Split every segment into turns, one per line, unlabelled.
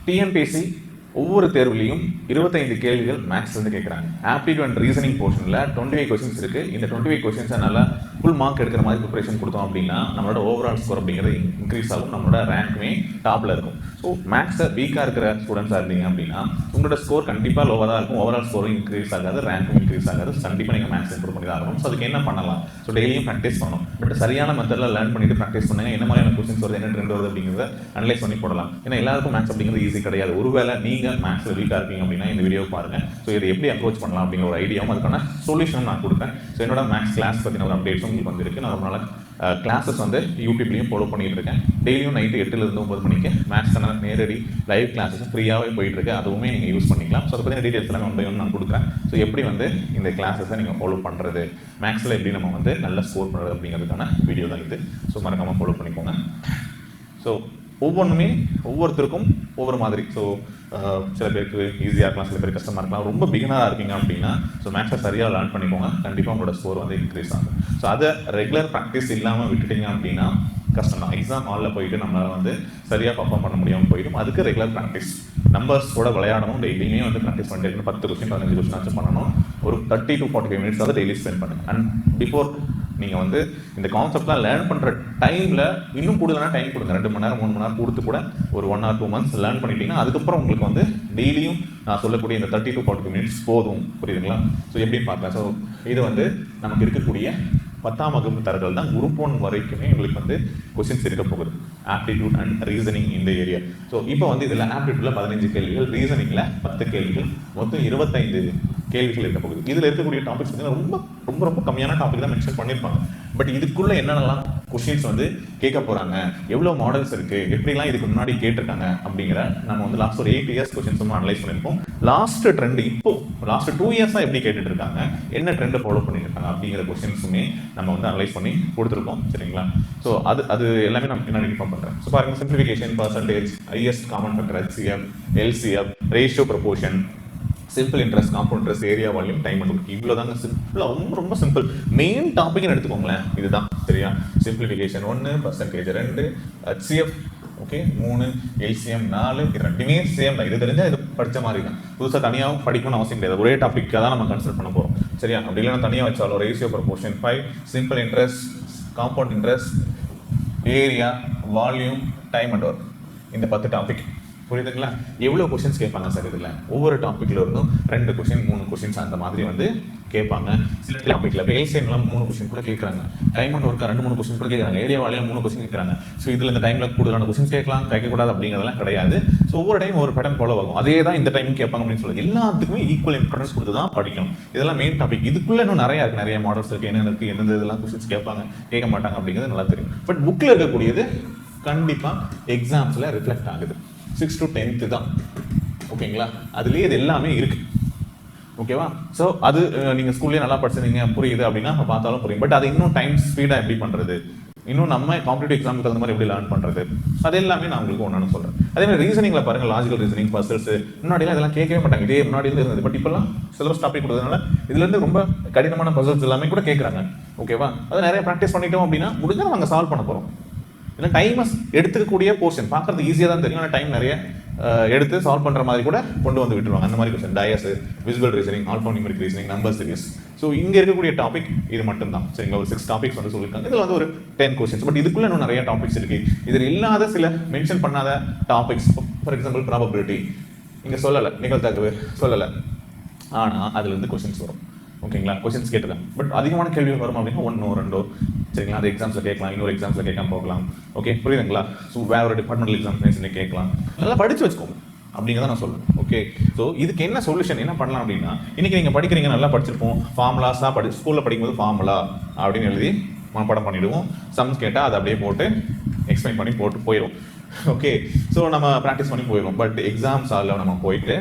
TNPSC ஒவ்வொரு தேர்வுலையும் 25 கேள்விகள் maths வந்து கேட்குறாங்க. ஆப்டிடியூட் அண்ட் ரீசனிங் போர்ஷனில் 25 கொஸ்டின்ஸ் இருக்குது. இந்த 25 கொஸ்டின்ஸை நல்லா ஃபுல் மார்க் எடுக்கிற மாதிரி ப்ரிப்பரேஷன் கொடுத்தோம் அப்படின்னா நம்மளோட ஓவரால் ஸ்கோர் அப்படிங்கிறது இன்க்ரீஸ் ஆகும், நம்மளோட ரேங்க்குமே டாப்பில் இருக்கும். ஸோ மேக்ஸை வீக்காக இருக்கிற ஸ்டூடெண்ட்ஸாக இருந்தீங்க அப்படின்னா உங்களோட ஸ்கோர் கண்டிப்பாக லோவாக தான் இருக்கும், ஓவரால் ஸ்கோரும் இன்க்ரீஸ் ஆகாது, ரேங்க்கும் இன்க்ரீஸ் ஆகாது. கண்டிப்பாக நீங்கள் மேக்ஸ் இம்ப்ரூவ் பண்ணி தான் ஆகணும். ஸோ அதுக்கு என்ன பண்ணலாம்? ஸோ டெய்லியும் ப்ராக்டிஸ் பண்ணணும். பட் சரியான மெத்தடில் லேர்ன் பண்ணிட்டு ப்ராக்டிஸ் பண்ணுங்க. என்ன மாதிரியான கொஸ்டின்ஸ் வருது, என்ன ட்ரெண்ட் வருது அப்படிங்கிறத அனலைஸ் பண்ணி போடலாம். ஏன்னா எல்லாருக்கும் மேக்ஸ் அப்படிங்கிறது ஈஸி கிடையாது. ஒருவேளை நீங்கள் மேக்ஸில் வீக்காக இருக்கீங்க அப்படின்னா இந்த வீடியோ பாருங்க. ஸோ இதை எப்படி அப்ரோச் பண்ணலாம் அப்படிங்கிற ஒரு ஐடியாவும் அதுக்கான சொல்யூஷனும் நான் கொடுப்பேன். ஸோ என்னோட மேக்ஸ் கிளாஸ் பற்றின ஒரு அப்டேட்ஸும் உங்களுக்கு வந்துருக்கு. நான் ரொம்ப நாள் கிளாஸஸ் வந்து யூடியூப்லையும் ஃபாலோ பண்ணிட்டு இருக்கேன். டெய்லியும் நைட்டு 8லேருந்து 9 மணிக்கு மேக்ஸான நேரடி லைவ் கிளாஸஸ் ஃப்ரீயாகவே போயிட்டு இருக்கு. அதுவுமே நீங்கள் யூஸ் பண்ணிக்கலாம். ஸோ அதை பற்றின டீட்டெயில்ஸ் எல்லாமே ஒன் பை ஒன் நான் கொடுக்குறேன். ஸோ எப்படி வந்து இந்த கிளாஸஸை நீங்கள் ஃபாலோ பண்ணுறது, மேக்ஸில் எப்படி நம்ம வந்து நல்ல ஸ்கோர் பண்ணுறது அப்படிங்கிறதுக்கான வீடியோ தான் இது. ஸோ மறக்காமல் ஃபாலோ பண்ணிக்கோங்க. ஸோ ஒவ்வொன்றுமே ஒவ்வொருத்தருக்கும் ஒவ்வொரு மாதிரி. ஸோ சில பேருக்கு ஈஸியாக இருக்கலாம், சில பேருக்கு கஷ்டமாக இருக்கலாம். ரொம்ப பிகினராக இருக்கீங்க அப்படின்னா ஸோ மேக்ஸை சரியாக லேர்ன் பண்ணிக்கோங்க. கண்டிப்பாக உங்களோட ஸ்கோர் வந்து இன்க்ரீஸ் ஆகும். ஸோ அதை ரெகுலர் ப்ராக்டிஸ் இல்லாமல் விட்டுட்டீங்க அப்படின்னா கஷ்டம் தான். எக்ஸாம் ஹாலில் போயிட்டு நம்மளால் வந்து சரியாக பர்ஃபார்ம் பண்ண முடியாமல் போயிடும். அதுக்கு ரெகுலர் ப்ராக்டிஸ், நம்பர்ஸோட விளையாடணும். டெய்லியுமே வந்து ப்ராக்டிஸ் பண்ணிட்டு 10 கொஸ்டின் 15 கொஸ்டின் ஆச்சு பண்ணணும். ஒரு 30 to 45 மினிட்ஸ் வந்து டெய்லி ஸ்பெண்ட் பண்ணுங்கள். அண்ட் பிஃபோர் நீங்கள் வந்து இந்த கான்செப்ட்லாம் லேர்ன் பண்ணுற டைமில் இன்னும் கூடுதலான டைம் கொடுங்க. 2 மணி நேரம் 3 மணி நேரம் கொடுத்து கூட ஒரு 1 or 2 months லேர்ன் பண்ணிட்டீங்கன்னா அதுக்கப்புறம் உங்களுக்கு வந்து டெய்லியும் நான் சொல்லக்கூடிய இந்த 30 to 45 மினிட்ஸ் போதும். புரியுதுங்களா? ஸோ எப்படின்னு பார்க்கலாம். ஸோ இது வந்து நமக்கு இருக்கக்கூடிய 10ஆம் வகுப்பு தரங்கள் தான். குரூப் 1 வரைக்குமே உங்களுக்கு வந்து கொஸ்டின்ஸ் இருக்க போகுது. ஆப்டிடியூட் அண்ட் ரீசனிங் இந்த ஏரியா. ஸோ இப்போ வந்து இதில் ஆப்டிடியூட்டில் 15 கேள்விகள், ரீசனிங்கில் 10 கேள்விகள், மொத்தம் 25 கேள்விகள் இருக்க போகுது. இதில் இருக்கக்கூடிய டாபிக்ஸ் பார்த்தீங்கன்னா ரொம்ப ரொம்ப ரொம்ப கம்மியான டாபிக் தான் மென்ஷன் பண்ணியிருப்பாங்க. பட் இதுக்குள்ளே என்னென்னலாம் கொஸ்டின்ஸ் வந்து கேட்க போகிறாங்க, எவ்வளோ மாடல்ஸ் இருக்குது, எப்படிலாம் இதுக்கு முன்னாடி கேட்டிருக்காங்க அப்படிங்கிற நம்ம வந்து லாஸ்ட் ஒரு 8 years கொஸ்டின்ஸ் வந்து அனலைஸ் பண்ணியிருப்போம். லாஸ்ட் ட்ரெண்ட் இப்போ லாஸ்ட் 2 years எப்படி கேட்டுட்டு இருக்காங்க, என்ன ட்ரெண்டை ஃபாலோ பண்ணியிருக்காங்க அப்படிங்கிற கொஸ்டின்ஸுமே நம்ம வந்து அனலைஸ் பண்ணி கொடுத்துருக்கோம். சரிங்களா? ஸோ அது எல்லாமே நான் என்ன இன்ஃபார்ம் பண்ணுறேன். ஸோ பாருங்கள், simplification, percentage, highest common factor, HCF, LCF, ratio, proportion, simple interest, compound interest, area, volume, time and work. இவ்வளோ தாங்க சிம்பிளாக, ரொம்ப ரொம்ப சிம்பிள். மெயின் டாபிக்னு எடுத்துக்கோங்களேன், இதுதான். சரியா? Simplification 1, percentage 2, HCF okay 3, LCM 4. இது ரெண்டுமே சேம் தான். இது தெரிஞ்சால் இது படித்த மாதிரி தான். புதுசாக தனியாகவும் படிக்கணும்னு அவசியம் கிடையாது. ஒரே டாப்பிக்காக தான் நம்ம கன்சிடர் பண்ண போகிறோம். சரியா? அப்படி இல்லைன்னா தனியாக வச்சாலும் ratio, proportion 5, simple interest, compound interest, area, volume, time and work, இந்த 10 டாபிக். புரியுதுங்களா? எவ்வளோ கொஸ்டின்ஸ் கேட்பாங்க சார் இதில்? ஒவ்வொரு டாப்பிக்கில் இருந்தும் 2 கொஸ்டின் 3 கொஸ்டின்ஸ் அந்த மாதிரி வந்து கேட்பாங்க. சில டாப்பிக்கில் இப்போ எல்சிஎம்லாம் 3 கொஸ்டின் கூட கேட்குறாங்க. டைம் அண்ட் ஒர்க் 2-3 கொஸ்டின் கூட கேட்குறாங்க. ஏரியா வாலியாக 3 கொஸ்டின் கேட்குறாங்க. ஸோ இதில் இந்த டைமில் கூடுதலான கொஸ்டின்ஸ் கேட்கக்கூடாது அப்படிங்கிறதெல்லாம் கிடையாது. ஸோ ஒவ்வொரு டைம் ஒரு பேட்டர்ன் ஃபாலோ ஆகும். அதே தான் இந்த டைம் கேட்பாங்க அப்படின்னு சொல்லி எல்லாத்துக்குமே ஈக்குவல் இம்பார்ட்டன்ஸ் கொடுத்து தான் படிக்கணும். இதெல்லாம் மெயின் டாபிக். இதுக்குள்ளே இன்னும் நிறையா இருக்குது, நிறைய மாடல்ஸ் இருக்குது, என்னென்ன இருக்குது, எந்தெந்த இதெல்லாம் கொஸ்டின்ஸ் கேட்பாங்க, கேட்க மாட்டாங்க அப்படிங்கிறது நல்லா தெரியும். பட் புக்கில் இருக்கக்கூடியது கண்டிப்பாக எக்ஸாம்ஸில் ரிஃப்ளெக்ட் ஆகுது. 6 to 10th தான். ஓகேங்களா? அதுலேயே இது எல்லாமே இருக்குது. ஓகேவா? ஸோ அது நீங்கள் ஸ்கூல்லேயே நல்லா படிச்சிருந்தீங்க, புரியுது அப்படின்னா நம்ம பார்த்தாலும் புரியும். பட் அது இன்னும் டைம் ஸ்பீடாக எப்படி பண்ணுறது, இன்னும் நம்ம காம்படிட்டிவ் எக்ஸாமுக்கு தகுந்த மாதிரி எப்படி லேர்ன் பண்ணுறது, அது எல்லாமே நான் உங்களுக்கு ஒன்று சொல்கிறேன். அதே மாதிரி ரீசனிங்கில் பாருங்கள், லாஜிக்கல் ரீசனிங், பசில்ஸ், முன்னாடிலாம் இதெல்லாம் கேட்கவே மாட்டாங்க. இதே முன்னாடி இருந்தது. பட் இப்போல்லாம் சிலபஸ் டாபிக் கொடுத்ததுனால இதுலேருந்து ரொம்ப கடினமான பசில்ஸ் எல்லாமே கூட கேட்குறாங்க. ஓகேவா? அதை நிறைய ப்ராக்டிஸ் பண்ணிட்டோம் அப்படின்னா முடிஞ்சால் நாங்கள் சால்வ் பண்ண போகிறோம். இல்லை டைம் எடுத்துக்கக்கூடிய போர்ஷன் பார்க்குறது ஈஸியாக தான் தெரியும். ஆனால் டைம் நிறைய எடுத்து சால்வ் பண்ணுற மாதிரி கூட கொண்டு வந்து விட்டுருவாங்க. அந்த மாதிரி question, dice, visual reasoning, alphanumeric reasoning, number series. So இங்கே இருக்கக்கூடிய டாபிக் இது மட்டும்தான். சரிங்களா? ஒரு 6 டாபிக்ஸ் வந்து சொல்லியிருக்காங்க. இதில் வந்து ஒரு 10 கொஸ்டின்ஸ். பட் இதுக்குள்ளே இன்னும் நிறைய டாபிக்ஸ் இருக்குது. இதில் இல்லாத சில மென்ஷன் பண்ணாத டாபிக்ஸ், ஃபார் எக்ஸாம்பிள் ப்ராபபிலிட்டி இங்கே சொல்லலை, நிகழ்தகவு சொல்லலை, ஆனால் அதுலேருந்து கொஸ்டின்ஸ் வரும். ஓகேங்களா? கொஸ்டின்ஸ் கேட்டுருக்காங்க. பட் அதிகமான கேள்விகள் வரும் அப்படின்னா 1 or 2. சரிங்களா? அது எக்ஸாம்ஸில் கேட்கலாம், இன்னொரு எக்ஸாம்ஸில் கேட்காம போகலாம். ஓகே, புரியுதுங்களா? ஸோ வேற ஒரு டிபார்ட்மெண்டல் எக்ஸாம்ஸ் கேட்கலாம். நல்லா படித்து வச்சுக்கோங்க அப்படிங்கிறத நான் சொல்லுவேன். ஓகே, ஸோ இதுக்கு என்ன சொல்யூஷன், என்ன பண்ணலாம் அப்படின்னா, இன்றைக்கி நீங்கள் படிக்கிறீங்க, நல்லா படிச்சிருப்போம். ஃபார்முலாஸாக ஸ்கூலில் படிக்கும்போது ஃபார்முலா அப்படின்னு எழுதி மனப்பாடம் பண்ணிவிடுவோம். சம்ஸ் கேட்டால் அதை அப்படியே போட்டு எக்ஸ்பிளைன் பண்ணி போட்டு போயிடும். ஓகே, ஸோ நம்ம ப்ராக்டிஸ் பண்ணி போயிடுவோம். பட் எக்ஸாம்ஸ் ஆலில் நம்ம போயிட்டு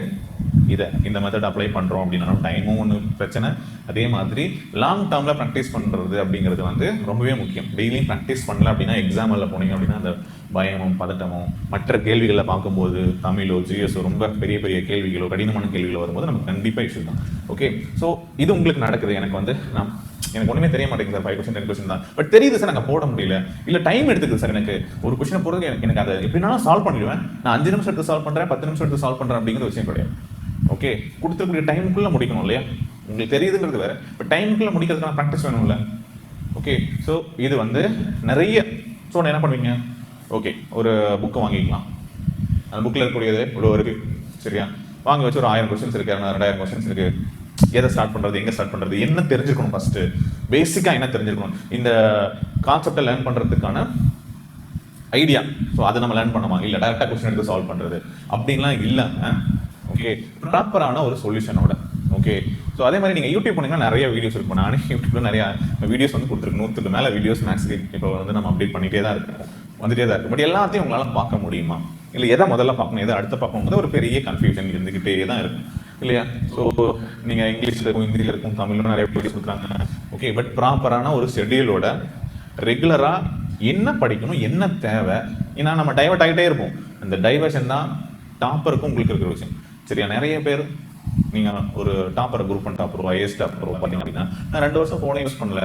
இந்த மெத்தட் அப்ளை பண்ணுறோம் அப்படின்னா டைமும் ஒன்று பிரச்சனை. அதே மாதிரி லாங் டேர்மில் ப்ராக்டிஸ் பண்ணுறது அப்படிங்கிறது வந்து ரொம்பவே முக்கியம். டெய்லியும் ப்ராக்டிஸ் பண்ணல அப்படின்னா எக்ஸாமில் போனீங்க அப்படின்னா அந்த பயமும் பதட்டமும் மற்ற கேள்விகளை பார்க்கும்போது தமிழோ ஜிஎஸ்ஓ ரொம்ப பெரிய பெரிய கேள்விகளோ கடினமான கேள்விகளோ வரும்போது நமக்கு கண்டிப்பாக இஷ்யூ தான். ஓகே, ஸோ இது உங்களுக்கு நடக்குது. எனக்கு ஒன்றுமே தெரிய மாட்டேங்குது சார், 5 கொஸ்டின் 10 கொஸ்டின் தான், பட் தெரியுது சார், நாங்கள் போட முடியல, இல்லை டைம் எடுத்துக்குது சார், எனக்கு ஒரு கொஸ்டினை போடுறதுக்கு எனக்கு அதை எப்படினாலும் சால்வ் பண்ணிடுவேன், நான் 5 நிமிஷம் எடுத்து சால்வ் பண்ணுறேன், 10 நிமிஷம் எடுத்து சால்வ் பண்ணுறேன் அப்படிங்கிற விஷயம் கிடையாது. ஓகே, கொடுத்துருக்கூடிய டைமுக்குள்ளே முடிக்கணும் இல்லையா? உங்களுக்கு தெரியுதுங்கிறது வேறு, இப்போ டைமுக்குள்ளே முடிக்கிறதுக்கான ப்ராக்டிஸ் வேணும்ல. ஓகே, ஸோ இது வந்து நிறைய. ஸோ என்ன பண்ணுவீங்க? ஓகே, ஒரு புக்கை வாங்கிக்கலாம். அந்த புக்கில் இருக்கக்கூடியது இவ்வளோ இருக்குது சரியா? வாங்கி வச்சு ஒரு 1000 கொஸ்டின்ஸ் இருக்குது, 2000 கொஸ்டின்ஸ் இருக்குது. எதை ஸ்டார்ட் பண்ணுறது, எங்கே ஸ்டார்ட் பண்ணுறது, என்ன தெரிஞ்சுக்கணும், ஃபஸ்ட்டு பேசிக்காக என்ன தெரிஞ்சுக்கணும், இந்த கான்செப்டை லேர்ன் பண்ணுறதுக்கான ஐடியா. ஸோ அதை நம்ம லேர்ன் பண்ணுமா, இல்லை டேரெக்டாக கொஸ்டின் எடுத்து சால்வ் பண்ணுறது அப்படின்லாம் இல்லாமல் ஓகே ப்ராப்பரான ஒரு சொல்யூஷனோட. ஓகே, ஸோ அதே மாதிரி நீங்கள் யூடியூப் பண்ணிங்கன்னா நிறைய வீடியோஸ் இருக்கும். நானே யூடியூப்பில் நிறையா வீடியோஸ் வந்து கொடுத்துருக்கு, 100க்கு மேலே வீடியோஸ் மேக்ஸுக்கு இப்போ வந்து நம்ம அப்டேட் பண்ணிகிட்டே தான் இருக்கோம், வந்துகிட்டே தான் இருக்கும். பட் எல்லாத்தையும் உங்களால் பார்க்க முடியுமா, இல்லை எதை முதல்ல பார்க்கணும், எதை அடுத்த பார்க்கணும், ஒரு பெரிய கன்ஃபியூஷன் இருந்துக்கிட்டே தான் இருக்கும் இல்லையா? ஸோ நீங்கள் இங்கிலீஷில் இருக்கும், ஹிந்தியில் இருக்கும், தமிழில் நிறைய வீடியோஸ் கொடுக்குறாங்க. ஓகே, பட் ப்ராப்பரான ஒரு ஷெட்யூலோட ரெகுலராக என்ன படிக்கணும், என்ன தேவை. ஏன்னா நம்ம டைவர்ட் ஆகிட்டே இருப்போம். அந்த டைவர்ஷன் தான் டாப்பருக்கும் உங்களுக்கு இருக்கிற விஷயம் சரியா? நிறைய பேர் நீங்கள் ஒரு டாப்பரை குரூப் பண்ண டாப்பரோ ஐஎஸ் டாப்பரோ பார்த்தீங்க அப்படின்னா, நான் 2 வருஷம் ஃபோனை யூஸ் பண்ணல,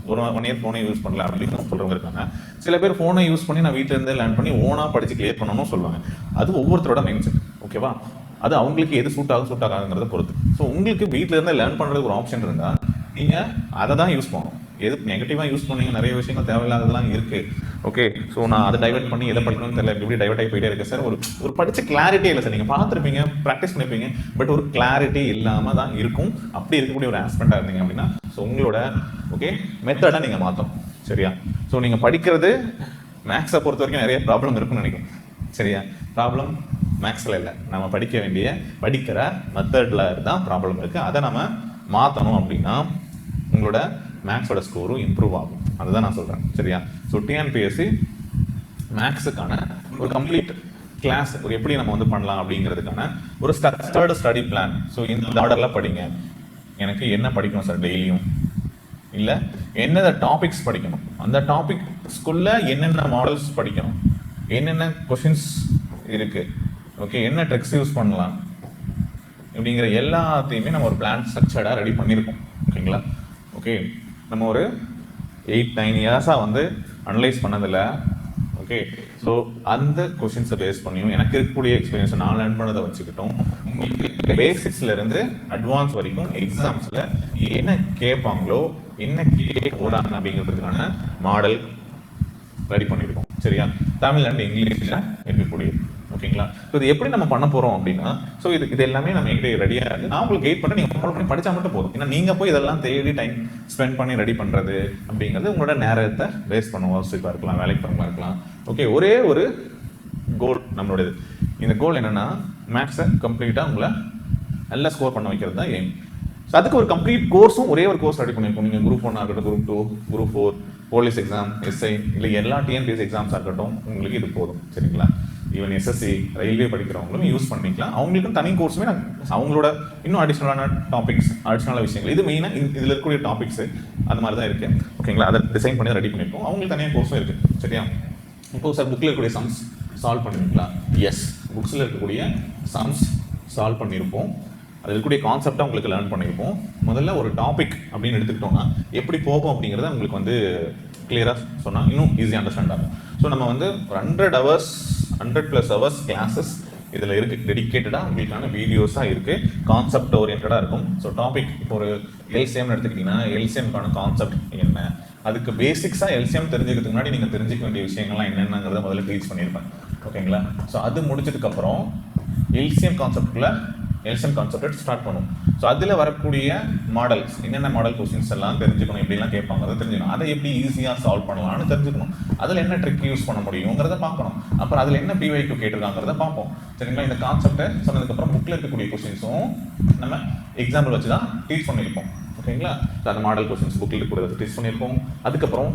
ஒரு 1 இயர் ஃபோனை யூஸ் பண்ணல அப்படின்னு சொல்கிறவங்க இருக்காங்க. சில பேர் ஃபோனை யூஸ் பண்ணி நான் வீட்டிலேருந்து லேர்ன் பண்ணி ஓனாக படித்து கிளியர் பண்ணணும்னு சொல்லுவாங்க. அது ஒவ்வொருத்தரோட மைண்ட் செட். ஓகேவா? அது அவங்களுக்கு எது சூட் ஆகாதுங்கிறத பொறுத்து. ஸோ உங்களுக்கு வீட்டில் இருந்து லேர்ன் பண்ணுறதுக்கு ஒரு ஆப்ஷன் இருந்தால் நீங்கள் அதை தான் யூஸ் பண்ணணும். எது நெகட்டிவாக யூஸ் பண்ணீங்க, நிறைய விஷயங்கள் தேவையில்லாததெல்லாம் இருக்குது. ஓகே, ஸோ நான் அதை டைவர்ட் பண்ணி எதை படிக்கணும்னு தெரியல, எப்படி டைவர்ட் ஆகி போயிட்டே இருக்கு சார். ஒரு படித்த கிளாரிட்டி இல்லை சார். நீங்கள் பார்த்துருப்பீங்க, ப்ராக்டிஸ் பண்ணியிருப்பீங்க, பட் ஒரு கிளாரிட்டி இல்லாமல் தான் இருக்கும். அப்படி இருக்கக்கூடிய ஒரு ஆஸ்பெக்டாக இருந்தீங்க அப்படின்னா ஸோ உங்களோட ஓகே மெத்தடை நீங்கள் மாற்றணும் சரியா? ஸோ நீங்கள் படிக்கிறது மேக்ஸை பொறுத்த வரைக்கும் நிறைய ப்ராப்ளம் இருக்குன்னு நினைக்கும் சரியா? ப்ராப்ளம் மேக்ஸில் இல்லை, நம்ம படிக்கிற மெத்தடில் தான் ப்ராப்ளம் இருக்குது. அதை நம்ம மாற்றணும் அப்படின்னா உங்களோட மேக்ஸோட ஸ்கோரும் இம்ப்ரூவ் ஆகும். அதுதான் நான் சொல்கிறேன் சரியா? ஸோ டிஎன்பிஎஸ்சி மேக்ஸுக்கான ஒரு கம்ப்ளீட் கிளாஸ் எப்படி நம்ம வந்து பண்ணலாம் அப்படிங்கிறதுக்கான ஒரு ஸ்ட்ரக்சர்டு ஸ்டடி பிளான். ஸோ இந்த ஆர்டரில் படிங்க. எனக்கு என்ன படிக்கணும் சார் டெய்லியும், இல்லை என்னென்ன டாபிக்ஸ் படிக்கணும், அந்த டாபிக்ஸ்குள்ளே என்னென்ன மாடல்ஸ் படிக்கணும், என்னென்ன கொஷின்ஸ் இருக்குது, ஓகே என்ன ட்ரிக்ஸ் யூஸ் பண்ணலாம் அப்படிங்கிற எல்லாத்தையுமே நம்ம ஒரு பிளான் ஸ்ட்ரக்சர்டாக ரெடி பண்ணியிருக்கோம். ஓகேங்களா? ஓகே, நம்ம ஒரு 8-9 இயர்ஸாக வந்து அனலைஸ் பண்ணதில்ல. ஓகே, ஸோ அந்த கொஷின்ஸை பேஸ் பண்ணியும் எனக்கு இருக்கக்கூடிய எக்ஸ்பீரியன்ஸை நான் லேர்ன் பண்ணதை வச்சுக்கிட்டோம். உங்களுக்கு பேசிக்ஸ்லேருந்து அட்வான்ஸ் வரைக்கும் எக்ஸாம்ஸில் என்ன கேட்பாங்களோ, என்ன கேட்க போகிறாங்க அப்படிங்கிறதுக்கான மாடல் ரெடி பண்ணியிருக்கோம் சரியா? தமிழ் அண்ட் இங்கிலீஷில் இருக்கக்கூடிய. ஓகேங்களா? ஸோ இது எப்படி நம்ம பண்ண போகிறோம் அப்படின்னா, ஸோ இது எல்லாமே நம்ம எங்கிட்ட ரெடியாக இருக்குது. நான் உங்களுக்கு கைட் பண்ணி நீங்கள் ஃபாலோ பண்ணி படித்தா மட்டும் போதும். ஏன்னா நீங்கள் போய் இதெல்லாம் தேடி டைம் ஸ்பெண்ட் பண்ணி ரெடி பண்ணுறது அப்படிங்கிறது உங்களோட நேரத்தை வேஸ்ட் பண்ணுவோம். ஹவுஸ்ஃபுல்லாக இருக்கலாம், வேலைக்கு போகிறவங்களா இருக்கலாம். ஓகே, ஒரே ஒரு கோல் நம்மளோடது. இந்த கோல் என்னென்னா மேக்ஸை கம்ப்ளீட்டாக உங்களை நல்லா ஸ்கோர் பண்ண வைக்கிறது தான் எய்ம். ஸோ அதுக்கு ஒரு கம்ப்ளீட் கோர்ஸும் ஒரே ஒரு கோர்ஸ் ரெடி பண்ணியிருக்கோம். நீங்கள் குரூப் 1 இருக்கட்டும், group 2, group 4, police exam, SI, இல்லை எல்லா டிஎன்பிஎஸ்சி எக்ஸாம்ஸாக இருக்கட்டும், உங்களுக்கு இது போதும் சரிங்களா? ஈவன் எஸ்எஸ்சி, ரயில்வே படிக்கிறவங்களும் யூஸ் பண்ணிக்கலாம். அவங்களுக்கும் தனி கோர்ஸுமே அவங்களோட இன்னும் அடிஷ்னலான டாபிக்ஸ், அடிஷ்னலான விஷயங்கள், இது மெயினாக இதில் இருக்கக்கூடிய டாபிக்ஸு அது மாதிரி தான் இருக்குது. ஓகேங்களா? அதை டிசைன் பண்ணி ரெடி பண்ணியிருக்கோம். அவங்களுக்கு தனியாக கோர்ஸும் இருக்குது சரியா? இப்போது சார் புக்கில் இருக்கக்கூடிய சம்ஸ் சால்வ் பண்ணுவீங்களா? எஸ், புக்ஸில் இருக்கக்கூடிய சம்ஸ் சால்வ் பண்ணியிருப்போம். அதில் இருக்கக்கூடிய கான்செப்டாக உங்களுக்கு லேர்ன் பண்ணியிருப்போம். முதல்ல ஒரு டாபிக் அப்படின்னு எடுத்துக்கிட்டோம்னா எப்படி போகும் அப்படிங்கிறத உங்களுக்கு வந்து கிளியராக சொன்னால் இன்னும் ஈஸியாக அண்டர்ஸ்டாண்ட் ஆகும். ஸோ நம்ம வந்து ஒரு 100+ ஹவர்ஸ் கிளாஸஸ் இதில் இருக்குது. டெடிக்கேட்டடாக உங்களுக்கான வீடியோஸாக இருக்குது, கான்செப்ட் ஓரியன்டாக இருக்கும். ஸோ டாபிக் இப்போ ஒரு எல்சிஎம்னு எடுத்துக்கிட்டிங்கன்னா எல்சிஎம்கான கான்செப்ட் என்ன, அதுக்கு பேசிக்ஸாக எல்சிஎம் தெரிஞ்சுக்கிறதுக்கு முன்னாடி நீங்கள் தெரிஞ்சிக்க வேண்டிய விஷயங்கள்லாம் என்னென்னங்கிறத முதல்ல டீச் பண்ணியிருப்பேன். ஓகேங்களா? ஸோ அது முடிச்சதுக்கப்புறம் எல்சிஎம் கான்செப்டை ஸ்டார்ட் பண்ணும். ஸோ அதில் வரக்கூடிய மாடல்ஸ், என்னென்ன மாடல் கொஸ்டின்ஸ் எல்லாம் தெரிஞ்சுக்கணும், எப்படிலாம் கேட்பாங்க அதை தெரிஞ்சுக்கணும். அதை எப்படி ஈஸியாக சால்வ் பண்ணலாம்னு தெரிஞ்சுக்கணும். அதில் என்ன ட்ரிக் யூஸ் பண்ண முடியுங்கிறத பார்க்கணும். அப்புறம் அதில் என்ன பிவைக்கு கேட்டிருக்காங்கிறத பார்ப்போம் சரிங்களா? இந்த கான்செப்டை சொன்னதுக்கப்புறம் புக்கில் இருக்கக்கூடிய கொஸ்டின்ஸும் நம்ம எக்ஸாம்பிள் வச்சு தான் டீச் பண்ணியிருப்போம். ஓகேங்களா? ஸோ அந்த மாடல் கொஸ்டின்ஸ் புக்கில் இருக்கிறத டீச் பண்ணியிருப்போம். அதுக்கப்புறம்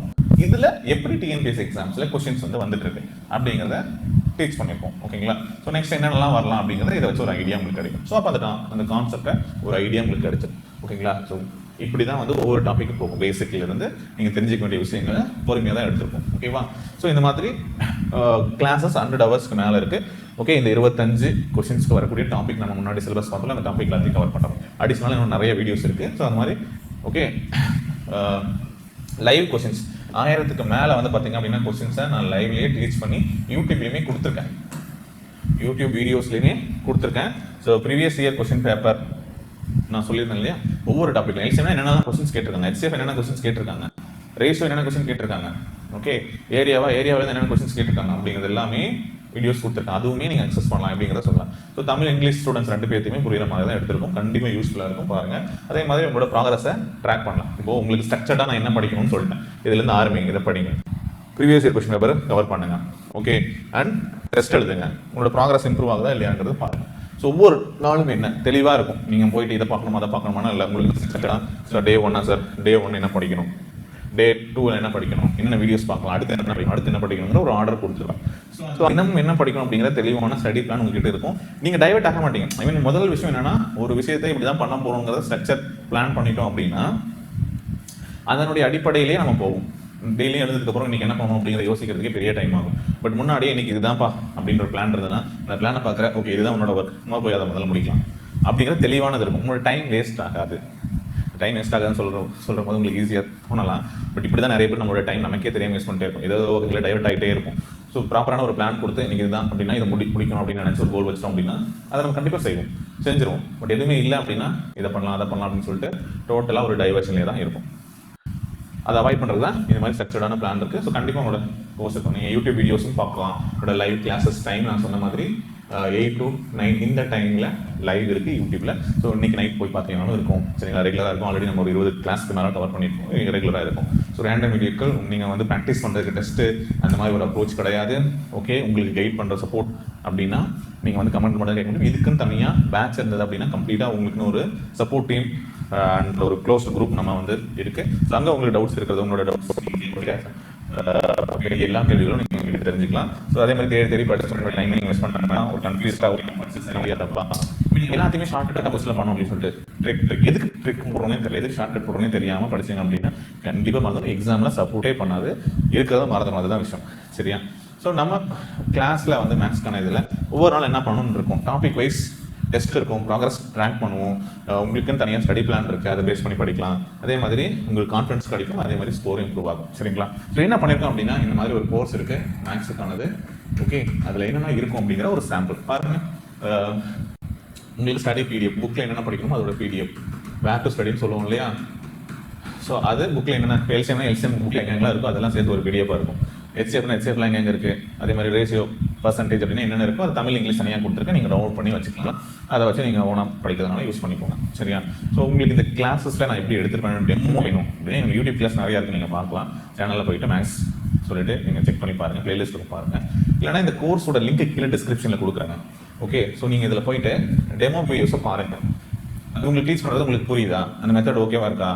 இதில் எப்படி டிஎன்பிஎஸ்சி எக்ஸாம்ஸில் கொஸ்டின்ஸ் வந்து வந்துட்டு இருக்கு அப்படிங்கிறத டீச் பண்ணியிருப்போம். ஓகேங்களா? ஸோ நெக்ஸ்ட் என்னென்னலாம் வரலாம் அப்படிங்கிறத இதை வச்சு ஒரு ஐடியா உங்களுக்கு கிடைக்கும். ஸோ அப்போ அந்த கான்செப்டை ஒரு ஐடியா உங்களுக்கு கிடைச்சிடும். ஓகேங்களா? ஸோ இப்படி தான் வந்து ஒவ்வொரு டாப்பிக்கும் போகும். பேசிக்லேருந்து நீங்கள் தெரிஞ்சிக்க வேண்டிய விஷயங்களை பொறுமையாக தான் எடுத்துருப்போம். ஓகேவா? ஸோ இந்த மாதிரி கிளாஸஸ் 100 ஹவர்ஸ்க்கு மேலே இருக்குது. ஓகே, இந்த 25 கொஸ்டின்ஸ்க்கு வரக்கூடிய டாபிக் நம்ம முன்னாடி சிலபஸ் பார்த்தோம். அந்த டாபிக் எல்லாத்தையும் கவர் பண்ணுறோம். அடிஷ்னலாக இன்னும் நிறைய வீடியோஸ் இருக்குது. ஸோ அந்த மாதிரி ஓகே, லைவ் கொஸ்டின்ஸ் 1000க்கு மேலே வந்து பார்த்தீங்க அப்படின்னா கொஸ்டின்ஸை நான் லைவ்லேயே டீச் பண்ணி யூடியூப்லேயுமே கொடுத்துருக்கேன். யூடியூப் வீடியோஸ்லேயுமே கொடுத்துருக்கேன். So previous year question paper நான் சொல்லியிருந்தேன் இல்லையா, ஒவ்வொரு டாப்பிக்ல எல்சிஎம் என்னென்ன கொஸ்டின்ஸ் கேட்டிருக்காங்க, ஹெச்சிஎஃப் என்னென்ன கொஸ்டின்ஸ் கேட்டிருக்காங்க, ரேஷியோ என்னென்ன கொஸ்டின் கேட்டிருக்காங்க, ஓகே, ஏரியாவில் என்னென்ன கொஸ்டின்ஸ் கேட்டிருக்காங்க அப்படிங்கிறது எல்லாமே வீடியோஸ் கொடுத்துருக்கேன். அதுவுமே நீங்கள் அக்சஸ் பண்ணலாம் அப்படிங்கிறத சொல்லலாம். ஸோ தமிழ் இங்கிலீஷ் ஸ்டூடெண்ட்ஸ் 2 பேர்த்தையுமே புரியுற மாதிரி தான் எடுத்திருக்கும். கண்டிப்பாக யூஸ்ஃபுல்லாக இருக்கும் பாருங்கள். அதே மாதிரி உங்களோட ப்ராக்ரஸை ட்ராக் பண்ணலாம். இப்போ உங்களுக்கு ஸ்ட்ரக்சர்டாக நான் என்ன படிக்கணும்னு சொல்லிட்டேன். இதுலேருந்து ஆரம்பிங்க, இதை படிங்க, previous year question paper cover பண்ணுங்க, ஓகே, அண்ட் டெஸ்ட் எழுதுங்க. உங்களோட ப்ராக்ரஸ் இம்ப்ரூவ் ஆகுதா இல்லையாங்கிறது பாருங்கள். ஸோ ஒவ்வொரு நாளும் என்ன தெளிவாக இருக்கும். நீங்கள் போயிட்டு இதை பார்க்கணுமா அதை பார்க்கணுமானா இல்லை, உங்களுக்கு சார் டே 1 சார் டே 1 என்ன படிக்கணும், டே 2 என்ன படிக்கணும், என்னென்ன வீடியோஸ் பார்க்கலாம், அடுத்து என்ன படிக்கணுங்கிற ஒரு ஆர்டர் கொடுத்துருவேன். ஸோ இன்னும் என்ன படிக்கணும் அப்படிங்கிற தெளிவான ஸ்டடி பிளான் உங்ககிட்ட இருக்கும். நீங்கள் டைவர்ட் ஆக மாட்டீங்க. ஐ மீன் முதல் விஷயம் என்னன்னா, ஒரு விஷயத்தை இப்படி தான் பண்ண போகிறோங்கிறத ஸ்ட்ரக்சர் பிளான் பண்ணிட்டோம் அப்படின்னா அதனுடைய அடிப்படையிலேயே நம்ம போவோம். டெய்லியும் எழுதுறதுக்கப்புறம் இன்றைக்கி என்ன பண்ணணும் அப்படிங்கிறத யோசிக்கிறதுக்கே பெரிய டைம் ஆகும். பட் முன்னாடியே இன்றைக்கி இதுதான்ப்பா அப்படின்ற பிளான் இருந்ததுன்னா அந்த பிளானை பார்க்குற ஓகே இதுதான் உன்னோட ஒர்க், நம்ம போய் அதை முதல்ல முடிக்கலாம் அப்படிங்கிற தெளிவானது இருக்கும். உங்களோட டைம் வேஸ்ட் ஆகாது. டைம் வேஸ்ட் ஆகாதுன்னு சொல்கிற போது உங்களுக்கு ஈஸியாக தோணலாம். பட் இப்படி தான் நிறைய பேர் நம்மளோட டைம் நமக்கே தெரியாமல் வேஸ்ட் பண்ணிட்டே இருக்கும். ஏதோ வகையில் டைவர்ட் ஆகிட்டே இருக்கும். ஸோ ப்ராப்பரான ஒரு பிளான் கொடுத்து இன்றைக்கி இதுதான் அப்படின்னா இதை முடிக்கணும் அப்படின்னு நினச்சி ஒரு கோல் வச்சிட்டோம் அப்படின்னா அதை நம்ம கண்டிப்பாக செஞ்சிருவோம். பட் எதுவுமே இல்லை அப்படின்னா இதை பண்ணலாம் அதை பண்ணலாம் அப்படின்னு சொல்லிட்டு டோட்டலாக ஒரு டைவர்ஷன்லேயே தான் இருக்கும். அதை அவாய்ட் பண்ணுறது தான் இந்த மாதிரி ஸ்ட்ரக்சர்டான பிளான் இருக்குது. ஸோ கண்டிப்பாக உங்களோட கோர்ஸ் இருக்கும். நீங்கள் யூடியூப் வீடியோஸும் பார்க்கலாம். உங்களோட லைவ் கிளாஸஸ் டைம் நான் சொன்ன மாதிரி 8 to 9 இந்த டைமில் லைவ் இருக்குது யூடியூப்பில். ஸோ இன்றைக்கி நைட் போய் பார்த்தீங்கன்னாலும் இருக்கும். சரிங்களா? ரெகுலராக இருக்கும். ஆல்ரெடி நம்ம ஒரு 20 கிளாஸ்க்கு மேலே கவர் பண்ணியிருக்கோம். ரெகுலராக இருக்கும். ஸோ ரேண்டம் வீடியோக்கள் நீங்கள் வந்து ப்ராக்டிஸ் பண்ணுறதுக்கு டெஸ்ட்டு அந்த மாதிரி ஒரு அப்ரோச் கிடையாது. ஓகே, உங்களுக்கு கைட் பண்ணுற சப்போர்ட் அப்படின்னா நீங்கள் வந்து கமெண்ட் பண்ண கேட்க முடியும். இதுக்குன்னு தனியாக பேட்ச் இருந்தது அப்படின்னா கம்ப்ளீட்டாக உங்களுக்குன்னு ஒரு சப்போர்ட் டீம் அண்ட் ஒரு க்ளோஸ் குரூப் நம்ம வந்து இருக்குது. ஸோ அங்கே உங்களுக்கு டவுட்ஸ் இருக்கிறது, உங்களோட டவுட்ஸ் எல்லா கேள்விகளும் நீங்கள் தெரிஞ்சுக்கலாம். ஸோ அதே மாதிரி தேடி படிச்சு டைம் நீங்கள் இன்வெஸ்ட் பண்ணா ஒரு கன்ஃபியூஸ்டாக எல்லாத்தையுமே ஷார்ட் கட்டாக பஸ்ஸில் பண்ணணும் அப்படின்னு சொல்லிட்டு எதுக்கு ட்ரிக் போடுறோன்னே தெரியல, எதுக்கு ஷார்ட் கட் போடுறோன்னே தெரியாமல் படிச்சிங்க அப்படின்னா கண்டிப்பாக மறந்துடும். எக்ஸாமில் சப்போர்ட்டே பண்ணாது, இருக்கிறத மறந்துடும். அதுதான் விஷயம். சரியா? ஸோ நம்ம கிளாஸில் வந்து மேக்ஸ்க்கான இதில் ஒவ்வொரு நாள் என்ன பண்ணணும்னு இருக்கும். டாபிக் வைஸ் டெஸ்ட் இருக்கும், ப்ராக்ரஸ் ட்ராக் பண்ணுவோம். உங்களுக்குன்னு தனியாக ஸ்டடி பிளான் இருக்குது, அதை பேஸ் பண்ணி படிக்கலாம். அதே மாதிரி உங்களுக்கு கான்ஃபிடன்ஸ் கிடைக்கும், அதே மாதிரி ஸ்கோரும் இம்ப்ரூவ் ஆகும். சரிங்களா? ஸோ என்ன பண்ணியிருக்கோம் அப்படின்னா இந்த மாதிரி ஒரு கோர்ஸ் இருக்குது மேக்ஸுக்கானது. ஓகே, அதில் என்னென்ன இருக்கும் அப்படிங்கிற ஒரு சாம்பிள் பாருங்கள். உங்களுக்கு ஸ்டடி பிடிஎஃப், புக்கில் என்னென்ன படிக்கணுமோ அதோட பிடிஎஃப், வேர் டு ஸ்டடின்னு சொல்லுவோம் இல்லையா? ஸோ அது புக்கில் என்னென்ன எல்சிஎம் புக்கில் எங்கெல்லாம் இருக்கோ அதெல்லாம் சேர்த்து ஒரு பிடிஎஃபாக இருக்கும். ஹெச்எஃப்லாம் எங்கே இருக்குது, அதே மாதிரி ரேஷியோ பர்சன்டேஜ் அப்படின்னு என்னென்ன இருக்கோ அது தமிழ் இங்கிலீஷ் தனியாக கொடுத்துருக்கேன். நீங்கள் டவுன்லோட் பண்ணி வச்சுக்கலாம். அதை வச்சு நீங்கள் ஓனாக படிக்கிறதுனால யூஸ் பண்ணிக்கோங்க. சரியா? ஸோ உங்களுக்கு இந்த கிளாஸஸில் நான் எப்படி எடுத்துருப்பேன் டெமோ வேணும் அப்படின்னா எங்கள் யூடியூப் கிளாஸ் நிறையா இருக்குது, நீங்கள் பார்க்கலாம். சேனலில் போய்ட்டு மேக்ஸ் சொல்லிட்டு நீங்கள் செக் பண்ணி பாருங்கள், பிளேலிஸ்ட்டில் பாருங்கள். இல்லைனா இந்த கோர்ஸோட லிங்க் கீழே டிஸ்கிரிப்ஷனில் கொடுக்குறாங்க. ஓகே, ஸோ நீங்கள் இதில் போயிட்டு டெமோ வீடியோஸை பாருங்கள். உங்களுக்கு டீச் பண்ணுறது உங்களுக்கு புரியுதா, அந்த மெத்தட் ஓகேவா இருக்கா,